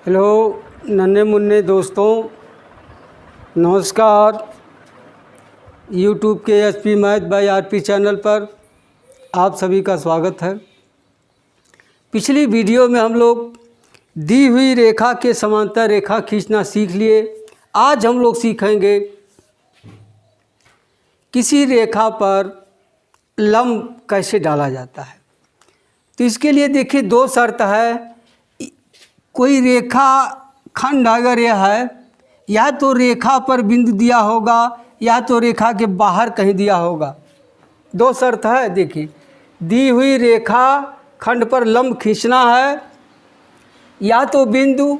Hello नन्हे मुन्ने दोस्तों, नमस्कार। यूट्यूब के SP math by RP channel पर आप सभी का स्वागत है। पिछली वीडियो में हम लोग दी हुई रेखा के समांतर रेखा खींचना सीख लिए। आज हम लोग सीखेंगे किसी रेखा पर लंब कैसे डाला जाता है। तो इसके लिए देखिए दो शर्त है। कोई रेखा खंड अगर यह है, या तो रेखा पर बिंदु दिया होगा या तो रेखा के बाहर कहीं दिया होगा। दो शर्त है। देखिए, दी हुई रेखा खंड पर लंब खींचना है, या तो बिंदु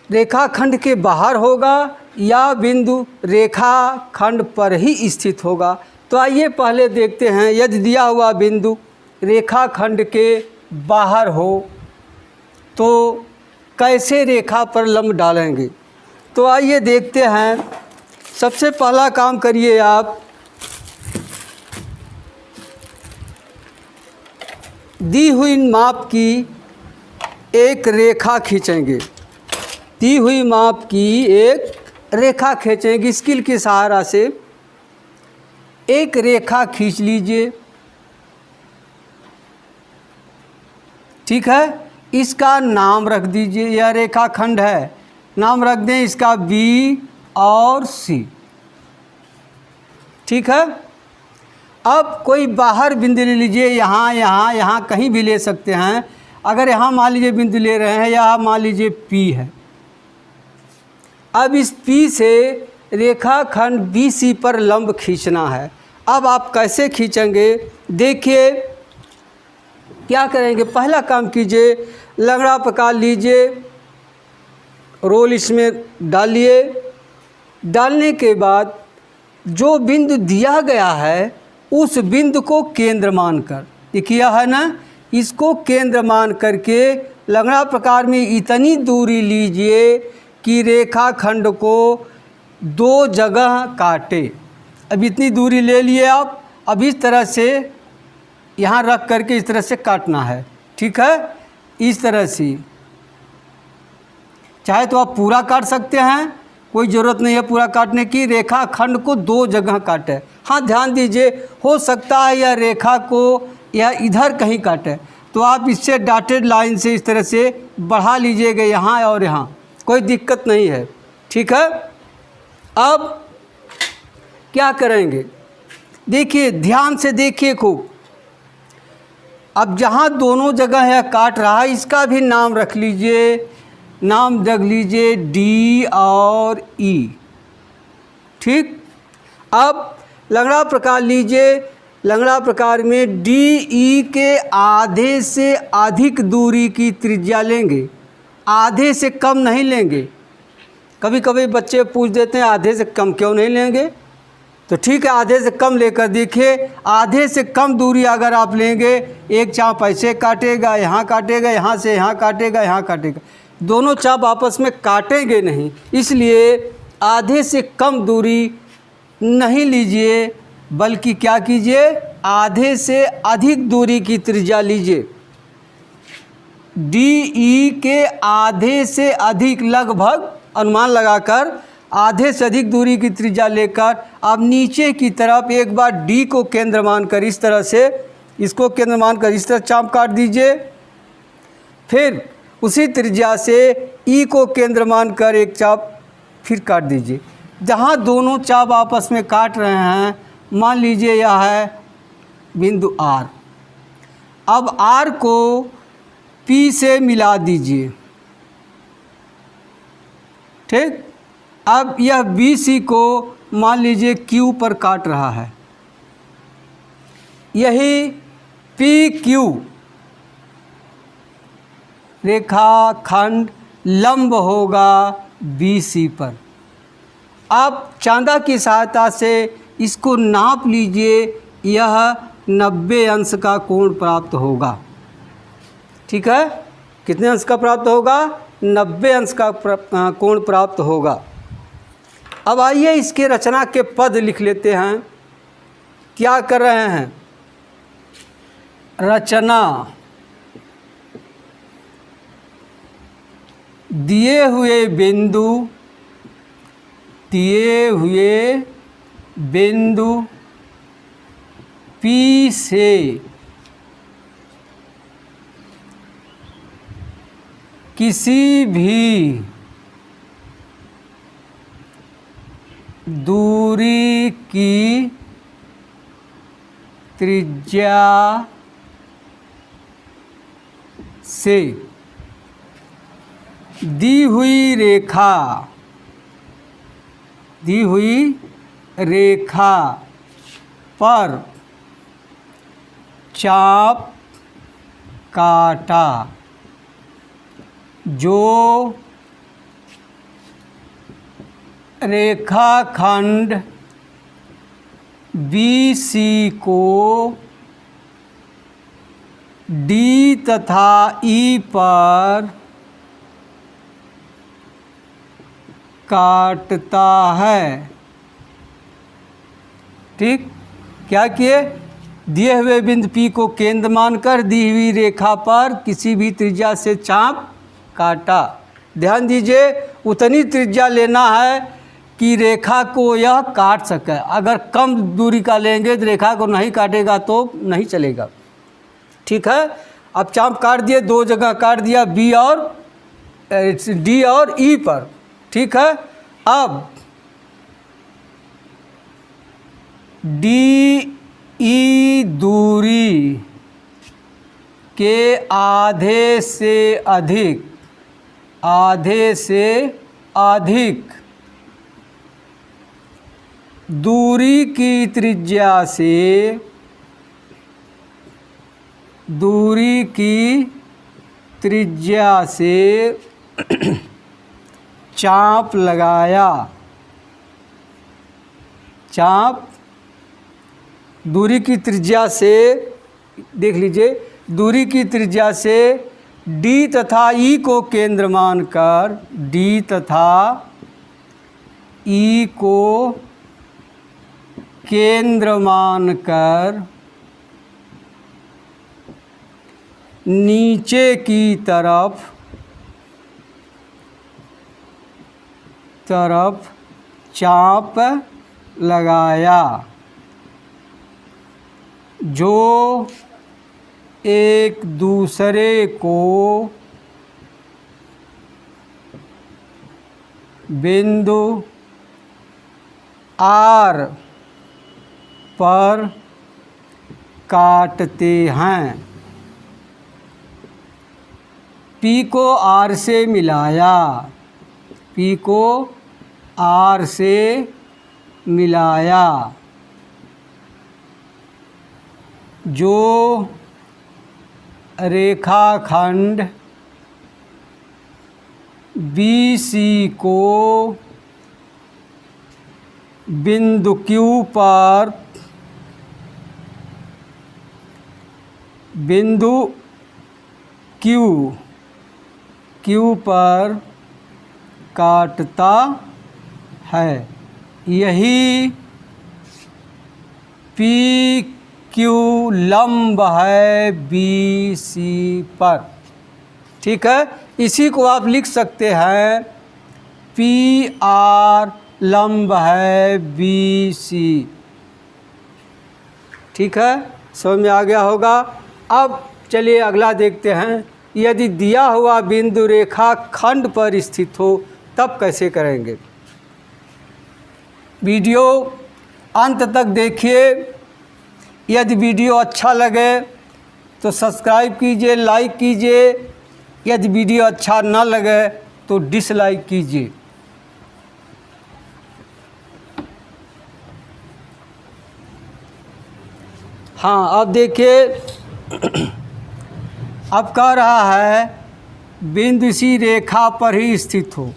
रेखा खंड के बाहर होगा या बिंदु रेखा खंड पर ही स्थित होगा। तो आइए पहले देखते हैं, यदि दिया हुआ बिंदु रेखा खंड के बाहर हो तो कैसे रेखा पर लंब डालेंगे। तो आइए देखते हैं। सबसे पहला काम करिए आप, दी हुई माप की एक रेखा खींचेंगे। दी हुई माप की एक रेखा खींचेंगे। स्केल के सहारा से एक रेखा खींच लीजिए। ठीक है, इसका नाम रख दीजिए। यह रेखा खंड है, नाम रख दें इसका बी और सी। ठीक है। अब कोई बाहर बिंदु ले लीजिए, यहाँ कहीं भी ले सकते हैं। अगर यहाँ मान लीजिए बिंदु ले रहे हैं, यहाँ मान लीजिए पी है। अब इस पी से रेखा खंड बी सी पर लंब खींचना है। अब आप कैसे खींचेंगे, देखिए क्या करेंगे। पहला काम कीजिए, लंगड़ा पका लीजिए, रोल इसमें डालिए। डालने के बाद जो बिंदु दिया गया है उस बिंदु को केंद्र मानकर, देखिए है ना, इसको केंद्र मान करके लंगड़ा प्रकार में इतनी दूरी लीजिए कि रेखा खंड को दो जगह काटे। अब इतनी दूरी ले लिए आप। अब इस तरह से यहाँ रख करके इस तरह से काटना है। ठीक है, इस तरह से। चाहे तो आप पूरा काट सकते हैं, कोई ज़रूरत नहीं है पूरा काटने की। रेखा खंड को दो जगह काटे। हाँ, ध्यान दीजिए, हो सकता है यह रेखा को या इधर कहीं काटे, तो आप इससे डॉटेड लाइन से इस तरह से बढ़ा लीजिएगा, यहाँ और यहाँ, कोई दिक्कत नहीं है। ठीक है। अब क्या करेंगे, देखिए ध्यान से देखिए खूब। अब जहाँ दोनों जगह है काट रहा है, इसका भी नाम रख लीजिए। नाम रख लीजिए डी और ई। ठीक। अब लंगड़ा प्रकार लीजिए। लंगड़ा प्रकार में डी ई के आधे से अधिक दूरी की त्रिज्या लेंगे, आधे से कम नहीं लेंगे। कभी कभी बच्चे पूछ देते हैं आधे से कम क्यों नहीं लेंगे, तो ठीक है, आधे से कम लेकर देखिए। आधे से कम दूरी अगर आप लेंगे, एक चाप ऐसे काटेगा, यहाँ काटेगा, यहाँ से यहाँ काटेगा, यहाँ काटेगा, दोनों चाप आपस में काटेंगे नहीं। इसलिए आधे से कम दूरी नहीं लीजिए, बल्कि क्या कीजिए, आधे से अधिक दूरी की त्रिज्या लीजिए। डी ई के आधे से अधिक, लगभग अनुमान लगाकर आधे से अधिक दूरी की त्रिज्या लेकर आप नीचे की तरफ एक बार डी को केंद्र मानकर इस तरह से, इसको केंद्र मानकर इस तरह चाप काट दीजिए। फिर उसी त्रिज्या से ई को केंद्र मानकर एक चाप फिर काट दीजिए। जहाँ दोनों चाप आपस में काट रहे हैं, मान लीजिए यह है बिंदु आर। अब आर को पी से मिला दीजिए। ठीक। अब यह बी सी को मान लीजिए क्यू पर काट रहा है। यही पी क्यू रेखा खंड लंब होगा बी सी पर। आप चांदा की सहायता से इसको नाप लीजिए, यह 90 अंश का कोण प्राप्त होगा। ठीक है, कितने अंश का प्राप्त होगा, 90 अंश का कोण प्राप्त होगा। अब आइए इसके रचना के पद लिख लेते हैं। क्या कर रहे हैं, रचना दिए हुए बिंदु P से किसी भी दूरी की त्रिज्या से दी हुई रेखा पर चाप काटा जो रेखाखंड BC को D तथा E पर काटता है। ठीक, क्या किए? दिए हुए बिंदु P को केंद्र मानकर दी हुई रेखा पर किसी भी त्रिज्या से चाप काटा। ध्यान दीजिए, उतनी त्रिज्या लेना है कि रेखा को यह काट सके। अगर कम दूरी का लेंगे तो रेखा को नहीं काटेगा तो नहीं चलेगा। ठीक है, अब चाप काट दिए, दो जगह काट दिया, B और D और E पर। ठीक है, अब DE दूरी के आधे से अधिक दूरी की त्रिज्या से चाप लगाया। दूरी की त्रिज्या से, देख लीजिए, दूरी की त्रिज्या से D तथा E को केंद्र मानकर नीचे की तरफ चाप लगाया जो एक दूसरे को बिंदु R पर काटते हैं। P को R से मिलाया, जो रेखाखंड BC को बिंदु Q पर काटता है। यही PQ लंब है BC पर। ठीक है, इसी को आप लिख सकते हैं PR लंब है BC। ठीक है, समझ में आ गया होगा। अब चलिए अगला देखते हैं। यदि दिया हुआ बिंदु रेखा खंड पर स्थित हो तब कैसे करेंगे। वीडियो अंत तक देखिए। यदि वीडियो अच्छा लगे तो सब्सक्राइब कीजिए, लाइक कीजिए। यदि वीडियो अच्छा ना लगे तो डिसलाइक कीजिए। हाँ, अब देखिए, अब कह रहा है बिंदु इसी रेखा पर ही स्थित हो।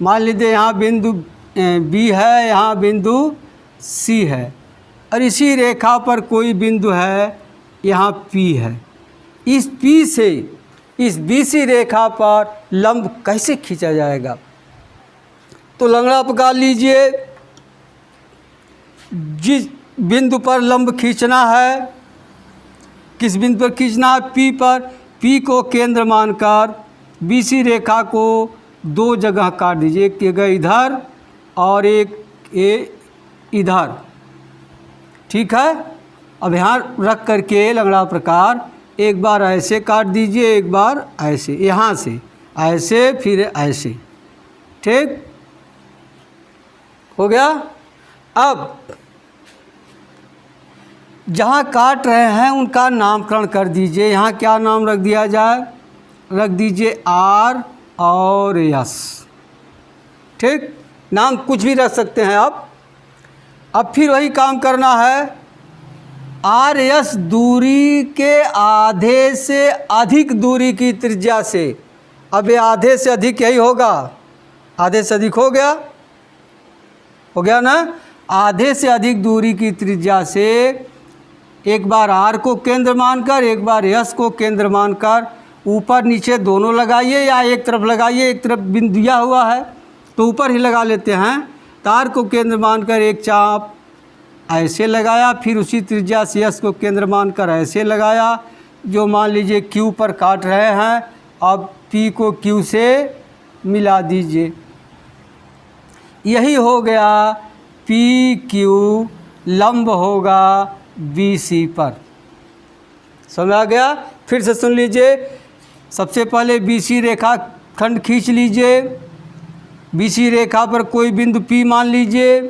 मान लीजिए यहाँ बिंदु B है, यहाँ बिंदु C है और इसी रेखा पर कोई बिंदु है, यहाँ P है। इस P से इस BC रेखा पर लंब कैसे खींचा जाएगा। तो लंगड़ा पकड़ लीजिए। जिस बिंदु पर लंब खींचना है, किस बिंदु पर खींचना है? P पर। P को केंद्र मानकर BC रेखा को दो जगह काट दीजिए, एक जगह इधर और एक इधर। ठीक है। अब यहाँ रख करके लंगड़ा प्रकार एक बार ऐसे काट दीजिए, एक बार ऐसे, यहाँ से ऐसे फिर ऐसे। ठीक हो गया। अब जहाँ काट रहे हैं उनका नामकरण कर दीजिए। यहाँ क्या नाम रख दिया जाए? रख दीजिए आर और यस। ठीक, नाम कुछ भी रख सकते हैं आप। अब फिर वही काम करना है, आर एस दूरी के आधे से अधिक दूरी की त्रिज्या से। अब ये आधे से अधिक यही होगा, आधे से अधिक हो गया ना। आधे से अधिक दूरी की त्रिज्या से एक बार आर को केंद्र मानकर, एक बार एस को केंद्र मानकर ऊपर नीचे दोनों लगाइए, या एक तरफ लगाइए, एक तरफ बिंदु दिया हुआ है तो ऊपर ही लगा लेते हैं। तार को केंद्र मानकर एक चाप ऐसे लगाया, फिर उसी त्रिज्या से एस को केंद्र मानकर ऐसे लगाया, जो मान लीजिए क्यू पर काट रहे हैं। अब पी को क्यू से मिला दीजिए। यही हो गया पी क्यू लंब होगा बी सी पर। समझ आ गया? फिर से सुन लीजिए। सबसे पहले बी सी रेखा खंड खींच लीजिए। बी सी रेखा पर कोई बिंदु पी मान लीजिए।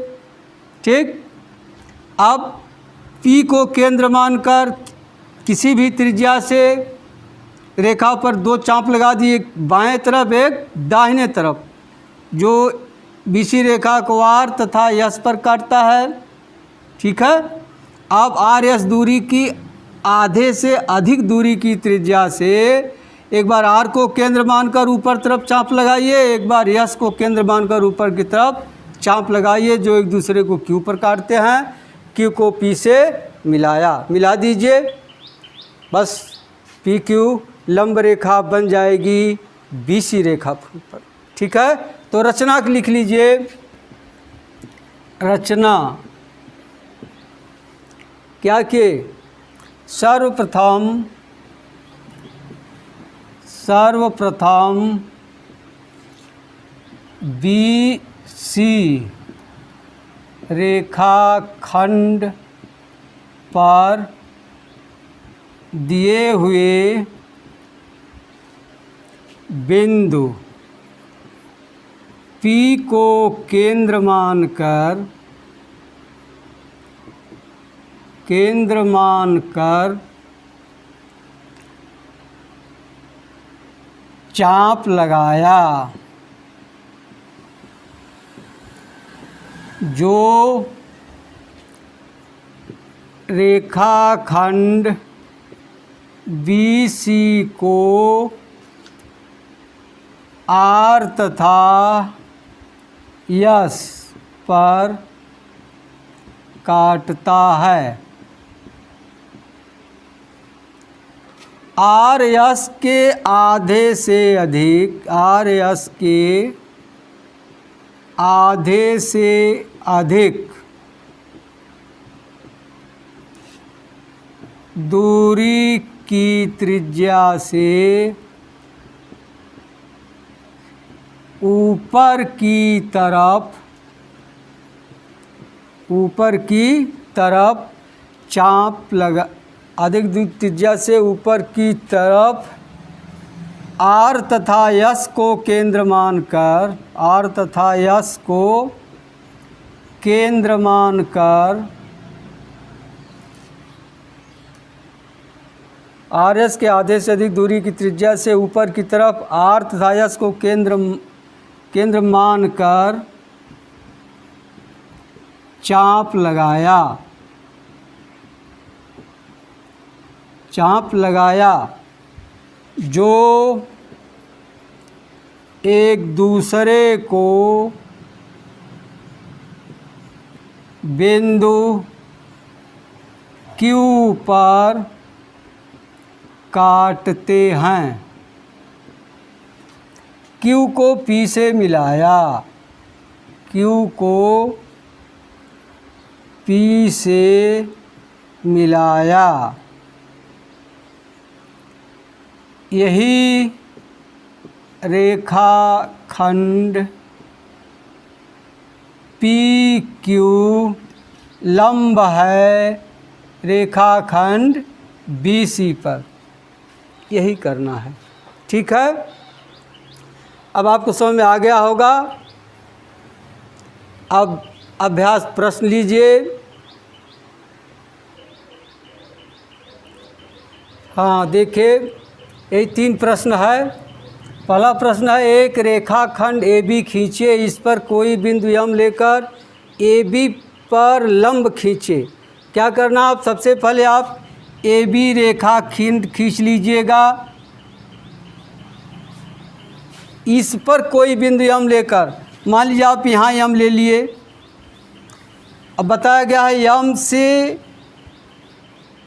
ठीक, अब पी को केंद्र मानकर किसी भी त्रिज्या से रेखा पर दो चाप लगा दिए, एक बाएं तरफ एक दाहिने तरफ, जो बीसी रेखा को आर तथा यस पर काटता है। ठीक है। अब आर एस दूरी की आधे से अधिक दूरी की त्रिज्या से एक बार आर को केंद्र मानकर ऊपर तरफ चाप लगाइए, एक बार यस को केंद्र मानकर ऊपर की तरफ चाप लगाइए, जो एक दूसरे को क्यू पर काटते हैं। क्यू को पी से मिला दीजिए। बस पी क्यू लंब रेखा बन जाएगी बीसी रेखा पर। ठीक है। तो रचना लिख लीजिए। रचना क्या कि सर्वप्रथम बी सी रेखाखंड पर दिए हुए बिंदु P को केंद्र मानकर चाप लगाया, जो रेखाखंड BC को आर तथा यस पर काटता है। आर यस के आधे से अधिक दूरी की त्रिज्या से ऊपर की तरफ चाप लगा, अधिक त्रिज्या से ऊपर की तरफ आर तथा यस को केंद्र मानकर आर एस के आधे से अधिक दूरी की त्रिज्या से ऊपर की तरफ आर तथा यस को केंद्र मानकर चाप लगाया, जो एक दूसरे को बिंदु Q पर काटते हैं। Q को P से मिलाया, यही रेखाखंड पी क्यू लंब है रेखाखंड बी सी पर। यही करना है, ठीक है। अब आपको समझ में आ गया होगा। अब अभ्यास प्रश्न लीजिए। हाँ देखिए, यही 3 प्रश्न है। पहला प्रश्न है, एक रेखाखंड ए बी खींचे, इस पर कोई बिंदु एम लेकर ए बी पर लंब खींचे। क्या करना, आप सबसे पहले आप ए बी रेखाखंड खींच लीजिएगा, इस पर कोई बिंदु एम लेकर। मान लीजिए आप यहाँ एम ले लिए। अब बताया गया है एम से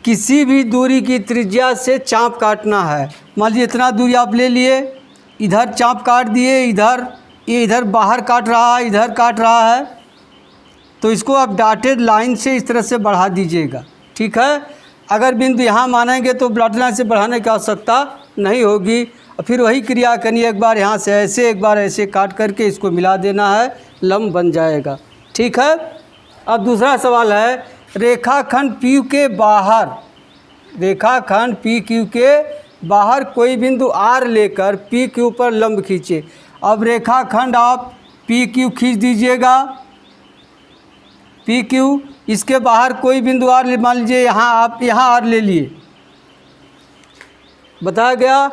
किसी भी दूरी की त्रिज्या से चाप काटना है। मान लीजिए इतना दूरी आप ले लिए, इधर चाप काट दिए, इधर बाहर काट रहा है, इधर काट रहा है, तो इसको आप डॉटेड लाइन से इस तरह से बढ़ा दीजिएगा, ठीक है। अगर बिंदु यहाँ मानेंगे तो डॉटेड लाइन से बढ़ाने की आवश्यकता नहीं होगी। फिर वही क्रिया करनी है, एक बार यहाँ से ऐसे, एक बार ऐसे काट करके इसको मिला देना है, लंब बन जाएगा, ठीक है। अब दूसरा सवाल है, रेखाखंड पी के बाहर, रेखाखंड पी क्यू के बाहर कोई बिंदु आर लेकर पी क्यू पर लंब खींचे। अब रेखाखंड आप पी क्यू खींच दीजिएगा, पी क्यू, इसके बाहर कोई बिंदु आर, मान लीजिए यहाँ आप यहाँ आर ले लिए। बताया गया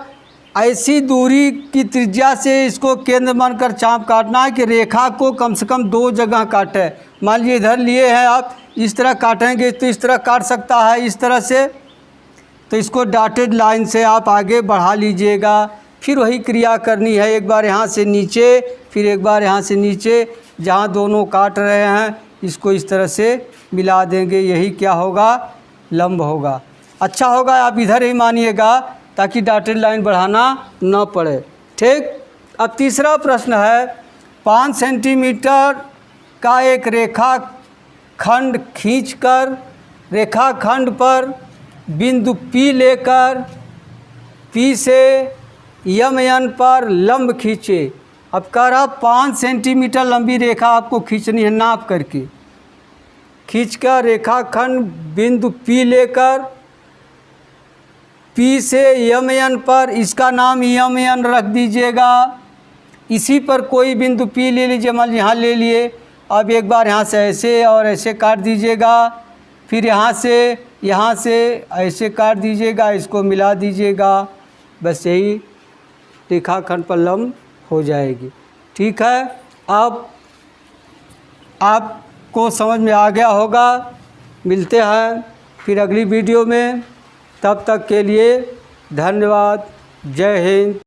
ऐसी दूरी की त्रिज्या से इसको केंद्र मानकर चाप काटना है कि रेखा को कम से कम 2 जगह काटे। मान लीजिए इधर लिए हैं आप, इस तरह काटेंगे तो इस तरह काट सकता है, इस तरह से, तो इसको डॉटेड लाइन से आप आगे बढ़ा लीजिएगा। फिर वही क्रिया करनी है, एक बार यहाँ से नीचे, फिर एक बार यहाँ से नीचे, जहाँ दोनों काट रहे हैं इसको इस तरह से मिला देंगे। यही क्या होगा, लंब होगा। अच्छा होगा आप इधर ही मानिएगा ताकि डॉटेड लाइन बढ़ाना न पड़े, ठीक। अब तीसरा प्रश्न है, 5 सेंटीमीटर का एक रेखाखंड खींचकर रेखाखंड पर बिंदु P लेकर P से यम पर लंब खींचे। अब कह रहा 5 सेंटीमीटर लंबी रेखा आपको खींचनी है, नाप करके खींचकर रेखाखंड बिंदु P लेकर P से यम पर, इसका नाम यम रख दीजिएगा। इसी पर कोई बिंदु P ले लीजिए, मान लीजिए यहाँ ले लिए। अब एक बार यहाँ से ऐसे और ऐसे काट दीजिएगा, फिर यहाँ से ऐसे काट दीजिएगा, इसको मिला दीजिएगा, बस यही रेखाखंड पर लंब हो जाएगी, ठीक है। अब आपको समझ में आ गया होगा। मिलते हैं फिर अगली वीडियो में, तब तक के लिए धन्यवाद। जय हिंद।